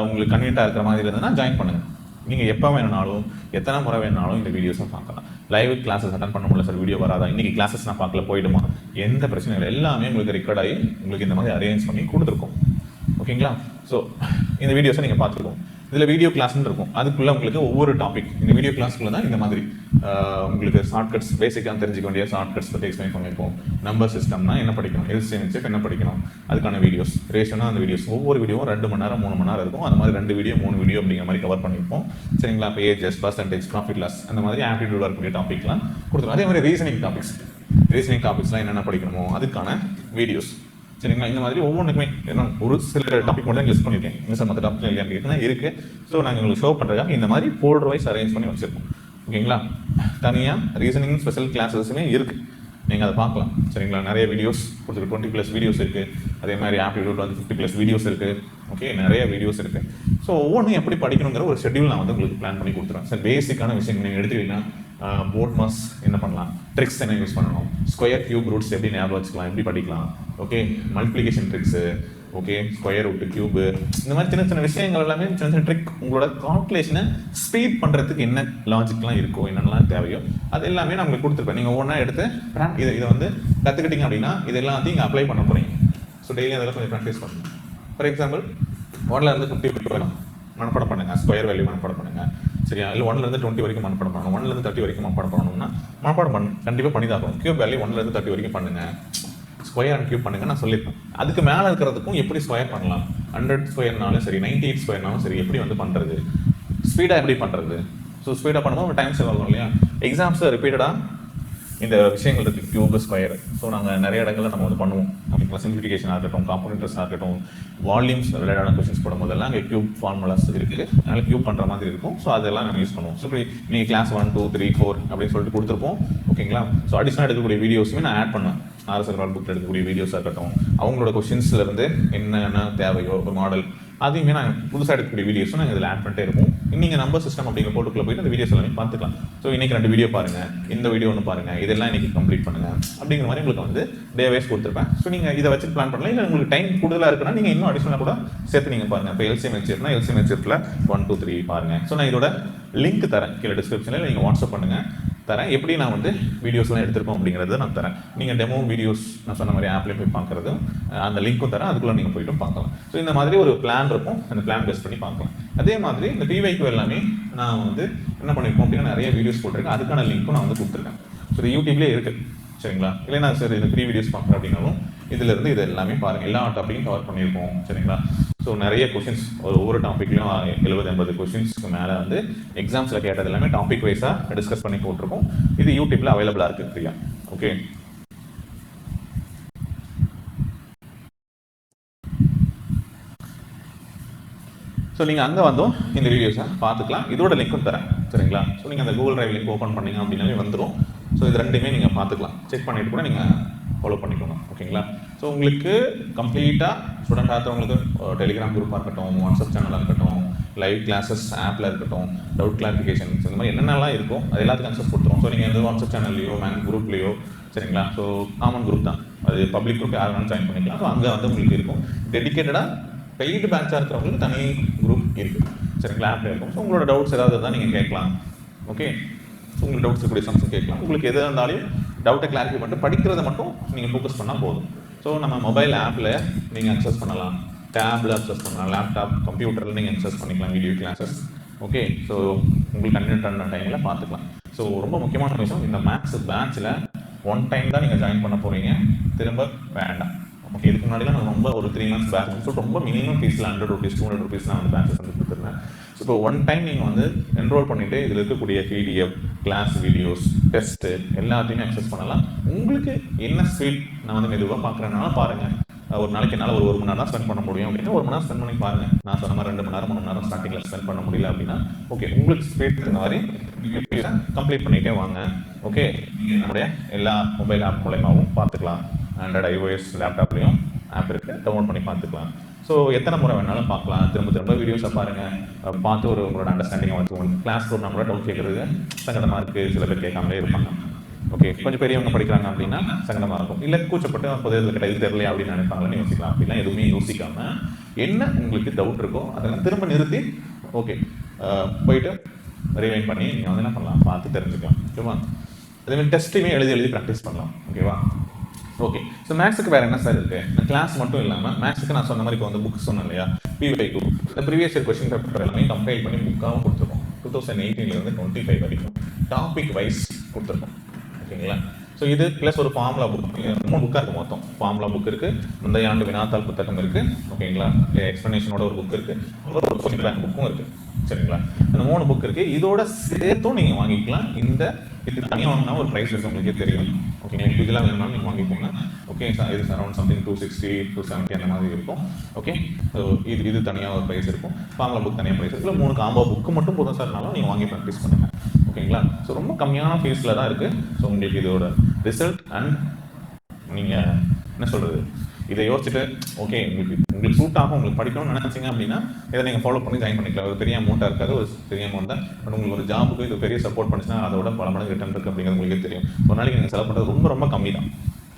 உங்களுக்கு கன்வீனியன்ட்டாக இருக்கிற மாதிரி இருந்ததுன்னா ஜாயின் பண்ணுங்கள். நீங்கள் எப்போ வேணுனாலும் எத்தனை முறை வேணுனாலும் இந்த வீடியோஸும் பார்க்கலாம். லைவ் கிளாஸஸ் அட்டன் பண்ண முடியல சார், வீடியோ வராதா, இன்றைக்கி கிளாஸஸ் நான் பார்க்கல போயிடுமா, எந்த பிரச்சனையும் இல்லை. எல்லாமே உங்களுக்கு ரெக்கார்ட் ஆகி உங்களுக்கு இந்த மாதிரி அரேஞ்ச் பண்ணி கொடுத்துருக்கோம். ஓகேங்களா? ஸோ இந்த வீடியோஸை நீங்கள் பார்த்துருக்கோம். இதில் வீடியோ கிளாஸ்ன்னு இருக்கும். அதுக்குள்ளே உங்களுக்கு ஒவ்வொரு டாபிக் இந்த வீடியோ கிளாஸ்க்குள்ளே தான் இந்த மாதிரி உங்களுக்கு ஷார்ட்கட்ஸ் பேசிக்காக தெரிஞ்சிக்க வேண்டிய ஷார்ட்கட்ஸ் பற்றி எக்ஸ்பிளைன் பண்ணியிருப்போம். நம்பர் சிஸ்டம்னா என்ன படிக்கணும், எல்சிஎம் என்ன படிக்கணும், அதுக்கான வீடியோஸ், ரேஷனா அந்த வீடியோஸ் ஒவ்வொரு வீடியோவும் 2 மணி நேரம் 3 மணி நேரம் இருக்கும். அந்த மாதிரி 2 வீடியோ 3 வீடியோ அப்படிங்கிற மாதிரி கவர் பண்ணியிருப்போம். சரிங்களா? இப்போ ஏஜஸ், பர்சன்டேஜ், ப்ராஃபிட் லாஸ் அந்த மாதிரி ஆப்டிடியூட் இருக்கக்கூடிய டாபிக்லாம் கொடுத்துருவோம். அதே மாதிரி ரீசனிங் டாபிக்ஸ்லாம் என்னென்ன படிக்கணுமோ அதுக்கான வீடியோஸ். சரிங்களா? இந்த மாதிரி ஒவ்வொன்றுக்குமே ஏன்னா ஒரு சில டாபிக் மட்டும் லிஸ்ட் பண்ணியிருக்கேன். இந்த சார் மற்ற டாபிக் இல்லையான்னு கேட்குறேன் இருக்குது. ஸோ நாங்கள் உங்களுக்கு ஷோ பண்ணுறதுக்காக இந்த மாதிரி ஃபோல்டர் வைஸ் அரேஞ்ச் பண்ணி வச்சுருக்கோம். ஓகேங்களா? தனியாக ரீசனிங் ஸ்பெஷல் கிளாஸஸுமே இருக்குது, நீங்கள் அதை பார்க்கலாம். சரிங்களா? நிறைய வீடியோஸ் கொடுத்துருக்கு, 20+ வீடியோஸ் இருக்குது. அதே மாதிரி ஆப்டிடியூட் வந்து 50+ வீடியோஸ் இருக்குது. ஓகே, நிறைய வீடியோஸ் இருக்குது. ஸோ ஒவ்வொன்றும் எப்படி படிக்கணுங்கிற ஒரு ஷெட்யூல் நான் வந்து உங்களுக்கு பிளான் பண்ணி கொடுத்துருவேன். சார் பேசிக்கான விஷயம் நீங்கள் எடுத்துக்கிட்டீங்கன்னா போர்ட் மாஸ் என்ன பண்ணலாம், ட்ரிக்ஸ் என்ன யூஸ் பண்ணணும், ஸ்கொயர் கியூப் ரூட்ஸ் எப்படி ஞாபகம் வச்சுக்கலாம், எப்படி படிக்கலாம், okay, multiplication tricks, okay, square root, cube, இந்த மாதிரி சின்ன சின்ன விஷயங்கள் எல்லாமே சின்ன சின்ன ட்ரிக் உங்களோட கால்குலேஷனை ஸ்பீட் பண்ணுறதுக்கு என்ன லாஜிக்லாம் இருக்கோ, என்னென்னலாம் தேவையோ அது எல்லாமே நான் உங்களுக்கு கொடுத்துருப்பேன். நீங்கள் ஒவ்வொன்றா எடுத்து இதை வந்து கற்றுக்கிட்டீங்க அப்படின்னா இது எல்லாத்தையும் இங்கே அப்ளை பண்ண போகிறீங்க. ஸோ டெய்லி அதெல்லாம் கொஞ்சம் ப்ராக்டிஸ் பண்ணுங்கள். ஃபார் எக்ஸாம்பிள் 1லேருந்து 50 வரைக்கும் மனப்பாடம் பண்ணுங்கள், ஸ்கொயர் வேல்யூ மனப்பாடம் பண்ணுங்கள், சரியா? இல்லை 1லேருந்து 20 வரைக்கும் மனப்பாடம் பண்ணணும், 1லேருந்து 30 வரைக்கும் மனப்பாடம் பண்ணணும்னா மனப்பாடம் கண்டிப்பாக பண்ணி தான் ஆகணும். கியூப் வேல்யூ 1லேருந்து 30 வரைக்கும் பண்ணுங்கள், ஸ்கொயர் அண்ட் கியூப் பண்ணுங்க நான் சொல்லியிருப்பேன். அதுக்கு மேலே இருக்கிறதுக்கும் எப்படி ஸ்கொயர் பண்ணலாம், 100 ஸ்கொயர்னாலும் சரி, 98 ஸ்கொயர்னாலும் சரி, எப்படி வந்து பண்ணுறது, ஸ்பீடாக எப்படி பண்ணுறது. ஸோ ஸ்பீடாக பண்ணும்போது ஒரு டைம் சேவ் ஆகும் இல்லையா? எக்ஸாம்ஸை ரிப்பீட்டடாக இந்த விஷயங்கள் இருக்குது, கியூபு, ஸ்கொயர். ஸோ நாங்கள் நிறைய இடங்களில் நம்ம வந்து பண்ணுவோம். ஓகேங்களா? சிம்பிளிஃபிகேஷனாக இருக்கட்டும், காம்பனன்ட்ஸாக இருக்கட்டும், வால்யூம்ஸ் ரிலேட்டடான கொஸ்டின்ஸ் போடும்போதெல்லாம் அங்கே கியூப் ஃபார்முலாஸ் இருக்குது, அதனால் கியூப் பண்ணுற மாதிரி இருக்கும். ஸோ அதெல்லாம் நம்ம யூஸ் பண்ணுவோம். ஸோ இப்படி நீங்கள் கிளாஸ் 1, 2, 3, 4 அப்படின்னு சொல்லிட்டு கொடுத்துருப்போம். ஓகேங்களா? ஸோ அடிஷனலாக எடுக்கக்கூடிய வீடியோஸுமே நான் ஆட் பண்ணுவேன். RS அகர்வால் புக்கில் எடுக்கக்கூடிய வீடியோஸாக இருக்கட்டும், அவங்களோட கொஸ்டின்ஸ்லேருந்து என்னென்ன தேவையோ ஒரு மாடல், அதையுமே நான் புதுசாக எடுக்கக்கூடிய வீடியோஸும் நாங்கள் இதில் ஆட் பண்ணிட்டே இருப்போம். நீங்கள் நம்பர் சிஸ்டம் அப்படிங்கிற போட்டுக்குள்ளே போயிட்டு அந்த வீடியோஸ் எல்லாமே பார்த்துக்கலாம். ஸோ இன்றைக்கி 2 வீடியோ பாருங்கள், இந்த வீடியோ ஒன்று பாருங்கள், இதெல்லாம் இன்றைக்கி கம்ப்ளீட் பண்ணுங்கள் அப்படிங்கிற மாதிரி உங்களுக்கு வந்து டே வைஸ் கொடுத்துருப்பேன். ஸோ நீங்கள் இதை வச்சு பிளான் பண்ணலாம். இல்லை உங்களுக்கு டைம் கூடுதலாக இருக்குன்னா நீங்கள் இன்னும் அடிஷனலாக கூட சேர்த்து நீங்கள் பாருங்கள். இப்போ எல்சிஎம் ஹெச்எஃப்னா எல்சிஎம் ஹெச்எஃப்ல 1, 2, 3 பாருங்கள். ஸோ நான் இதோட லிங்க் தரேன் கீழே டிஸ்கிரிப்ஷனில், நீங்கள் வாட்ஸ்அப் பண்ணுங்கள் தரேன். எப்படி நான் வந்து வீடியோஸ்லாம் எடுத்துருக்கோம் அப்படிங்கிறத நான் தரேன். நீங்கள் டெமோ வீடியோஸ் நான் சொன்ன மாதிரி ஆப்லேயே போய் பார்க்குறது, அந்த லிங்க்கும் தரேன், அதுக்குள்ளே நீங்கள் போய்ட்டு பார்க்கலாம். ஸோ இந்த மாதிரி ஒரு பிளான் இருக்கும், அந்த பிளான் பேஸ் பண்ணி பார்க்கலாம். அதே மாதிரி இந்த பிவைக்கு எல்லாமே நான் வந்து என்ன பண்ணியிருக்கோம் அப்படின்னா நிறைய வீடியோஸ் போட்டிருக்கேன், அதுக்கான லிங்க்கும் நான் வந்து கொடுத்துருக்கேன். ஸோ இது யூடியூப்லேயே இருக்குது, சரிங்களா? இல்லைனா சார் இது 3 வீடியோஸ் பார்க்குறேன் அப்படின்னாலும் இதிலிருந்து இது எல்லாமே பாருங்கள். எல்லா டாப்பிக்கும் கவர் பண்ணியிருக்கோம், சரிங்களா? ஸோ நிறைய கொஷின்ஸ் ஒவ்வொரு டாப்பிக்லையும் 70-80 கொஷின்ஸ்க்கு மேலே வந்து எக்ஸாம்ஸில் கேட்டது எல்லாமே டாபிக் வைஸாக டிஸ்கஸ் பண்ணி போட்டிருக்கோம். இது யூடியூப்பில் அவைலபிளாக இருக்குது ஃப்ரீயா. ஓகே, ஸோ நீங்கள் அங்கே வந்தோம் இந்த வீடியோஸை பார்த்துக்கலாம். இதோட லிங்க்கும் தரேன், சரிங்களா? ஸோ நீங்கள் அந்த கூகுள் டிரைவ் லிங்க் ஓப்பன் பண்ணிங்க அப்படின்னாலே வந்துடும். ஸோ இது ரெண்டுமே நீங்கள் பார்த்துக்கலாம், செக் பண்ணிவிட்டு கூட நீங்கள் ஃபாலோ பண்ணிக்கோங்க. ஓகேங்களா? ஸோ உங்களுக்கு கம்ப்ளீட்டாக ஸ்டூடெண்ட் ஆகிறவங்களுக்கு டெலிகிராம் குரூப்பாக இருக்கட்டும், வாட்ஸ்அப் சேனலாக இருக்கட்டும், லைவ் கிளாஸஸ் ஆப்பில் இருக்கட்டும், டவுட் கிளாரிஃபிகேஷன்ஸ், இந்த மாதிரி என்னென்னலாம் இருக்கும் அது எல்லாத்துக்கும் அக்சஸ் கொடுத்துரும். ஸோ நீங்கள் எந்த வாட்ஸ்அப் சேனல்லையோ குரூப்லேயோ, சரிங்களா? ஸோ காமன் குரூப் தான் அது, பப்ளிக் குரூப் யார் வேணாலும் ஜாயின் பண்ணிக்கலாம். ஸோ அங்கே வந்து உங்களுக்கு இருக்கும் டெடிக்கேட்டடாக பெய்டு பேட்சாக இருக்கிறவங்களுக்கு தனி குரூப் இருக்குது, சரிங்களா? ஆப்பில் இருக்கும். ஸோ உங்களோட டவுட்ஸ் ஏதாவது தான் நீங்கள் கேட்கலாம். ஓகே, ஸோ உங்களுக்கு டவுட்ஸ் இருக்கக்கூடிய சம்ஸும் கேட்கலாம். உங்களுக்கு எதாக இருந்தாலும் டவுட்டை கிளாரிஃபை பண்ணிட்டு படிக்கிறத மட்டும் நீங்கள் ஃபோக்கஸ் பண்ணால் போதும். ஸோ நம்ம மொபைல் ஆப்பில் நீங்கள் அக்சஸ் பண்ணலாம், டேபில் அக்சஸ் பண்ணலாம், லேப்டாப் கம்ப்யூட்டரில் நீங்கள் அக்சஸ் பண்ணிக்கலாம் வீடியோ கிளாஸஸ். ஓகே, ஸோ உங்களுக்கு கன்வீனியன்டான டைமில் பார்த்துக்கலாம். ஸோ ரொம்ப முக்கியமான விஷயம், இந்த மேக்ஸ் பேட்சில் 1 டைம் தான் நீங்கள் ஜாயின் பண்ண போகிறீங்க, திரும்ப வேண்டாம். ஓகே, இதுக்கு முன்னாடிலாம் நான் ரொம்ப ஒரு 3 months பேட்ச் ஸோ ரொம்ப மினிமம் ஃபீஸில் 100 rupees 200 rupees நான் வந்து பேட்சஸ் வந்து கொடுத்துருந்தேன். ஸோ இப்போ 1 டைம் நீங்கள் வந்து என்ரோல் பண்ணிவிட்டு இதில் இருக்கக்கூடிய PDF, கிளாஸ் வீடியோஸ், டெஸ்ட்டு எல்லாத்தையுமே அக்சஸ் பண்ணலாம். உங்களுக்கு என்ன ஸ்பீட் நான் வந்து மெதுவாக பார்க்குறேன்னா பாருங்கள். ஒரு நாளைக்கு என்னால் ஒரு மணி நேரம் தான் ஸ்பெண்ட் பண்ண முடியும் அப்படின்னா 1 மணி நேரம் ஸ்பெண்ட் பண்ணி பாருங்கள். நான் சொன்ன மாதிரி 2 மணி நேரம் 3 மணி நேரம் ஸ்டார்டிங்கில் ஸ்பெண்ட் பண்ண முடியல அப்படின்னா ஓகே, உங்களுக்கு ஸ்பீட் இந்த மாதிரி கம்ப்ளீட் பண்ணிகிட்டே வாங்க. ஓகே, நீங்கள் நம்முடைய எல்லா மொபைல் ஆப் மூலமாகவும் பார்த்துக்கலாம். ஆண்ட்ராய்டு, iOS லேப்டாப்லேயும் ஆப் இருக்குது, டவுன்லோட் பண்ணி பார்த்துக்கலாம். ஸோ எத்தனை முறை வேணாலும் பார்க்கலாம். திரும்ப வீடியோஸை பாருங்கள், பார்த்து உங்களோட அண்டர்ஸ்டாண்டிங்கை வந்து உங்களுக்கு கிளாஸ் கூட நம்மளோட டவுட் கேட்குறது சங்கடமாக இருக்குது, சில பேர் கேட்காமலே இருப்பாங்க. ஓகே, கொஞ்சம் பெரியவங்க படிக்கிறாங்க அப்படின்னா சங்கடமாக இருக்கும், இல்லை கூச்சப்பட்டு பொதுவில் கிட்ட இது தெரியலையா அப்படின்னு நினைப்பாங்களேன்னு யோசிக்கலாம். அப்படிலாம் எதுவுமே யோசிக்காமல் என்ன உங்களுக்கு டவுட் இருக்கோ அதெல்லாம் திரும்ப நிறுத்தி ஓகே போயிட்டு ரிவைண்ட் பண்ணி நீங்கள் வந்து என்ன பண்ணலாம், பார்த்து தெரிஞ்சுக்கலாம். ஓகேவா? அதேமாதிரி டெஸ்ட்டையுமே எழுதி ப்ராக்டிஸ் பண்ணலாம். ஓகேவா? ஓகே, ஸோ மேக்ஸுக்கு வேறு என்ன சார் இருக்குது? கிளாஸ் மட்டும் இல்லாமல் மேக்ஸுக்கு நான் சொன்ன மாதிரி இப்போ வந்து புக்ஸ் சொன்னேன் இல்லையா, PYQ இந்த ப்ரீவியஸ் இயர் கொஸ்டின் பேப்பர் எல்லாமே கம்பைல் பண்ணி புக்காகவும் கொடுத்துருக்கோம். 2018 25 வரைக்கும் டாபிக் வைஸ் கொடுத்துருக்கோம். ஓகேங்களா? ஸோ இது ப்ளஸ் ஒரு ஃபார்முலா புக், 3 புக்காக இருக்குது மொத்தம். ஃபார்முலா புக் இருக்குது, முந்தைய ஆண்டு வினாத்தாள் புத்தகம் இருக்குது, ஓகேங்களா? எக்ஸ்ப்ளனேஷனோட ஒரு புக் இருக்குது, ஒரு கொஸ்டின் பேங்க் புக்கும் இருக்குது, சரிங்களா? இந்த 3 புக் இருக்குது. இதோட சேர்த்தும் நீங்கள் வாங்கிக்கலாம். இது தனியாக வாங்கினா ஒரு ப்ரைஸ் இருக்குது, உங்களுக்கே தெரியும். ஓகேங்களா? இதெல்லாம் வேணும்னாலும் நீங்கள் வாங்கிக்கோங்க. ஓகே, இது அரௌண்ட் சம்திங் 260 270 அந்த மாதிரி இருக்கும். ஓகே, ஸோ இது தனியாக ஒரு ப்ரைஸ் இருக்கும். ஃபார்முலா புக் தனியாக ப்ரைஸ் இருக்குது. 3 காம்போ புக்கு மட்டும் போதும் சார்னாலும் நீங்கள் வாங்கி ப்ராக்டிஸ் பண்ணுங்கள். ஓகேங்களா? ஸோ ரொம்ப கம்மியான ஃபீஸில் தான் இருக்குது. ஸோ உங்களுக்கு இதோட ரிசல்ட் அண்ட் நீங்கள் என்ன சொல்கிறது, இதை யோசிச்சுட்டு ஓகே உங்களுக்கு சூட் ஆகும், உங்களுக்கு படிக்கணும்னு நினச்சிங்க அப்படின்னா இதை நீங்கள் ஃபாலோ பண்ணி ஜாயின் பண்ணிக்கலாம். ஒரு பெரிய அமௌண்ட்டாக இருக்காது, ஒரு பெரிய அமௌண்ட் தான். பட் உங்களுக்கு ஒரு ஜாபுக்கு இது பெரிய சப்போர்ட் பண்ணிச்சுன்னா அதோட பல மடங்கு ரிட்டர்ன் இருக்குது அப்படிங்கிறது உங்களுக்கே தெரியும். ஒரு நாளைக்கு நீங்கள் செலவு பண்ணுறது ரொம்ப கம்மி தான்.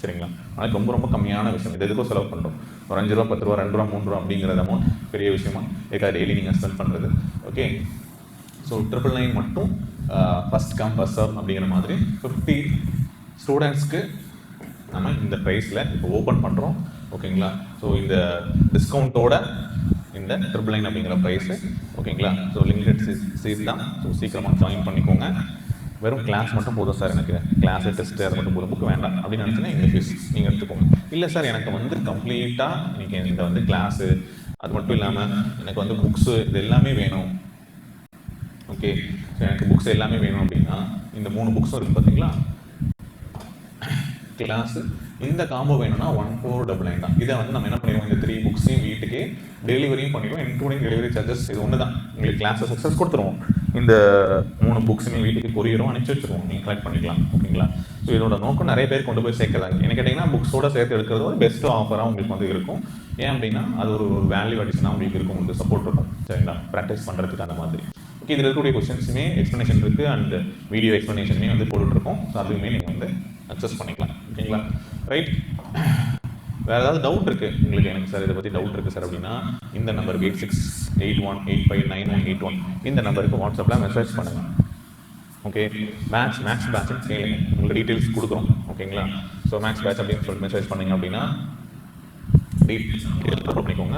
சரிங்களா? ஆனால் ரொம்ப ரொம்ப கம்மியான விஷயம். இது எதுக்கும் செலவு பண்ணுறோம். ஒரு 5 ரூபா 10 ரூபா 2 ரூபா 3 ரூபா அப்படிங்கிற அமௌண்ட் பெரிய விஷயமா ஏக்கா டெய்லி நீங்கள் ஸ்பெண்ட் பண்ணுறது. ஓகே, ஸோ 999 மட்டும் ஃபஸ்ட் கம் ஃபஸ்ட் சர்வ் அப்படிங்கிற மாதிரி 50 ஸ்டூடெண்ட்ஸ்க்கு நம்ம இந்த ப்ரைஸில் இப்போ ஓப்பன் பண்ணுறோம். ஓகேங்களா? ஸோ இந்த டிஸ்கவுண்ட்டோட இந்த 999 அப்படிங்கிற ப்ரைஸு. ஓகேங்களா? ஸோ லிமிடெட் சீட் தான். ஸோ சீக்கிரமாக ஜாயின் பண்ணிக்கோங்க. வெறும் கிளாஸ் மட்டும் போதும் சார், எனக்கு கிளாஸு டெஸ்ட்டு அது மட்டும் போதும், புக் வேண்டாம் அப்படின்னு நினச்சிங்கன்னா இந்த ஃபீஸ் நீங்கள் எடுத்துக்கோங்க. இல்லை சார் எனக்கு வந்து கம்ப்ளீட்டாக இன்றைக்கி இந்த வந்து கிளாஸு அது மட்டும் இல்லாமல் எனக்கு வந்து புக்ஸு இது எல்லாமே வேணும். ஓகே, ஸோ எனக்கு புக்ஸ் எல்லாமே வேணும் அப்படின்னா இந்த 3 புக்ஸும் இருக்குது பார்த்தீங்களா, கிளாஸு இந்த காம்போ வேணும்னா 1499 தான். இதை வந்து நம்ம என்ன பண்ணிடுவோம், இந்த 3 புக்ஸையும் வீட்டுக்கே டெலிவரியும் பண்ணிடுவோம், இன்க்ளூடிங் டெலிவரி சார்ஜஸ். இது ஒன்று தான், உங்களுக்கு கிளாஸை சக்ஸஸ் கொடுத்துருவோம். இந்த 3 புக்ஸுமே வீட்டுக்கு கொரியரும் அனுப்பிச்சி வச்சுருவோம், நீங்கள் கலெக்ட் பண்ணிக்கலாம். ஓகேங்களா? ஸோ இதோட நோக்கம் நிறைய பேர் கொண்டு போய் சேர்க்குறாங்க. என்ன கேட்டிங்கன்னா புக்ஸோட சேர்த்து எடுக்கிறது ஒரு பெஸ்ட் ஆஃபராக உங்களுக்கு வந்து இருக்கும். ஏன் அப்படின்னா அது ஒரு வேல்யூ அடிஷனாக உங்களுக்கு இருக்கும், உங்களுக்கு சப்போர்ட் இருக்கும். சரிங்களா? ப்ராக்டிஸ் பண்ணுறதுக்கு அந்த மாதிரி. ஓகே, இதில் இருக்கக்கூடிய கொஸ்டின்ஸுமே எக்ஸ்ப்ளனேஷன் இருக்குது அண்ட் வீடியோ எக்ஸ்ப்ளனேஷனுமே வந்து போட்டுட்ருக்கோம். ஸோ அதுவுமே நீங்கள் வந்து அக்சஸ் பண்ணிக்கலாம். ஓகேங்களா? ரைட். வேறு ஏதாவது டவுட் இருக்குது உங்களுக்கு, எனக்கு சார் இதை பற்றி டவுட் இருக்குது சார் அப்படின்னா இந்த நம்பருக்கு 8681859181 இந்த நம்பருக்கு வாட்ஸ்அப்பில் மெசேஜ் பண்ணுங்கள். ஓகே, மேக்ஸ் பேட்ச்னு கேளுங்க, உங்களுக்கு டீட்டெயில்ஸ் கொடுக்குறோம். ஓகேங்களா? ஸோ மேக்ஸ் பேட்ச் அப்படின்னு சொல்லிட்டு மெசேஜ் பண்ணிங்க அப்படின்னா டீட்டெயில்ஸ் பண்ணிக்கோங்க.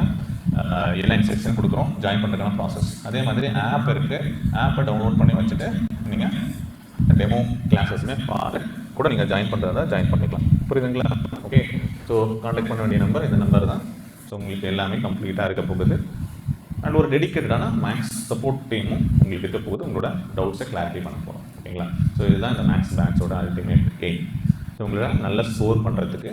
எல்லா இன்ஸ்ட்ரக்ஷன் கொடுக்குறோம், ஜாயின் பண்ணுறதுக்கான ப்ராசஸ். அதே மாதிரி ஆப் இருக்குது, ஆப்பை டவுன்லோட் பண்ணி வச்சுட்டு நீங்கள் டெமோ கிளாஸஸ்மே கூட நீங்கள் ஜாயின் பண்ணுறதா ஜாயின் பண்ணிக்கலாம். புரியுதுங்களா? ஓகே, ஸோ கான்டாக்ட் பண்ண வேண்டிய நம்பர் இந்த நம்பர் தான். ஸோ உங்களுக்கு எல்லாமே கம்ப்ளீட்டாக இருக்க போகுது அண்ட் ஒரு டெடிக்கேட்டடான மேக்ஸ் சப்போர்ட் டீமும் உங்களுக்கு இருக்க போகுது, உங்களோட டவுட்ஸை கிளாரிஃபை பண்ண போகிறோம். ஓகேங்களா? ஸோ இதுதான் இந்த மேக்ஸ் பேட்சோட அல்டிமேட் எய்ம். ஸோ உங்களோட நல்ல ஸ்கோர் பண்ணுறதுக்கு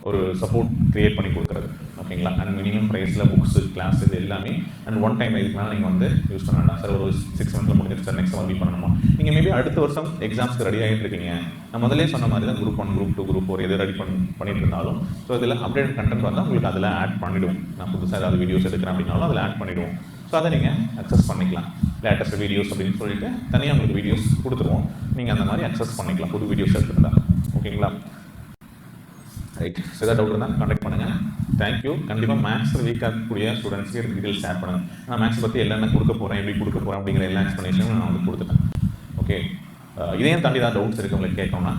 ஒரு சப்போர்ட் க்ரியேட் பண்ணி கொடுக்குறது. ஓகேங்களா? அண்ட் மினிமம் ப்ரைஸில் புக்ஸு கிளாஸ் இது எல்லாமே அண்ட் ஒன் டைம் இதுக்கு மேலே நீங்கள் வந்து யூஸ் பண்ண வேண்டாம் சார். ஒரு 6 மந்த்ஸில் முடிஞ்சிட்டு சார் நெக்ஸ்ட் மந்த் பண்ணணுமா, நீங்கள் மேபி அடுத்த வருஷம் எக்ஸாம்ஸ்க்கு ரெடி ஆகிட்டு இருக்கீங்க. நான் முதலே சொன்ன மாதிரி தான் குரூப் 1 குரூப் 2 குரூப் 4 எது ரெடி பண்ணிட்டு இருந்தாலும் ஸோ இதில் அப்டேட் கண்டென்ட் வந்தால் உங்களுக்கு அதில் ஆட் பண்ணிவிடுவோம். நான் புதுசாக ஏதாவது வீடியோஸ் எடுக்கிறேன் அப்படின்னாலும் அதில் ஆட் பண்ணிவிடுவோம். ஸோ அதை நீங்கள் அக்சஸ் பண்ணிக்கலாம். லேட்டஸ்ட் வீடியோஸ் அப்படின்னு சொல்லிட்டு தனியாக உங்களுக்கு வீடியோஸ் கொடுத்துருவோம், நீங்கள் அந்த மாதிரி அக்சஸ் பண்ணிக்கலாம் புது வீடியோஸ் எடுத்துருந்தா. ஓகேங்களா? ரைட். ஸோ ஏதாவது டவுட் இருந்தால் கான்டாக்ட் பண்ணுங்கள். தேங்க்யூ. கண்டிப்பாக மேக்ஸில் வீக்காக இருக்கக்கூடிய ஸ்டூடெண்ட்ஸ்க்கு டீட்டெயில்ஸ் ஷேர் பண்ணுங்கள். நான் மேக்ஸ் பற்றி என்னென்ன கொடுக்க போகிறேன், எப்படி கொடுக்க போகிறேன் அப்படிங்கிற எல்லா எக்ஸ்ப்ளனேஷனும் நான் வந்து கொடுத்துட்டேன். ஓகே, இதையும் தாண்டி ஏதாவது டவுட்ஸ் இருக்குது உங்களுக்கு கேட்கணும்னா